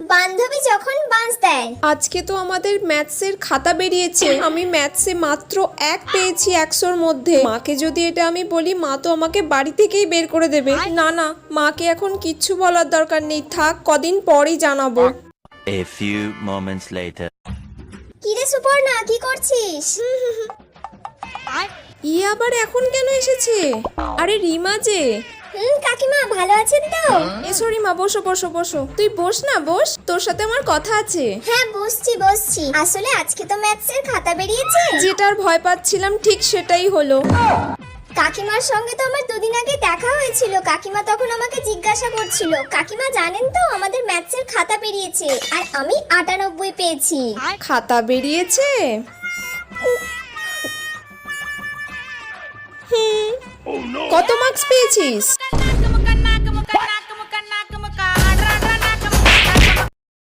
বান্ধবী যখন বাঁশ দেয়। আজকে তো আমাদের ম্যাথসের খাতা বেরিয়েছে, আমি ম্যাথসে মাত্র 1 পেয়েছি 100-র মধ্যে। মাকে যদি এটা আমি বলি, মা তো আমাকে বাড়ি থেকেই বের করে দেবে। না না, মাকে এখন কিচ্ছু বলার দরকার নেই, থাক, কদিন পরেই জানাবো। A few moments later. কিরে সুপর্ণা, কি করছিস? আবার এখন কেন এসেছে? আরে রিমা যে। কাকিমা ভালো আছেন তো? এসো রিমা, বসো বসো বসো। তুই বস না, বস, তোর সাথে আমার কথা আছে। হ্যাঁ বসছি। আসলে আজকে তো ম্যাথসের খাতা বেরিয়েছে। যেটার ভয় পাচ্ছিলাম ঠিক সেটাই হলো। কাকিমার সঙ্গে তো আমার দুদিন আগে দেখা হয়েছিল। কাকিমা তখন আমাকে জিজ্ঞাসা করছিল, কাকিমা জানেন তো আমাদের ম্যাথসের খাতা বেরিয়েছে, আর আমি 98 পেয়েছি। খাতা বেরিয়েছে? কত মার্কস পেয়েছিস?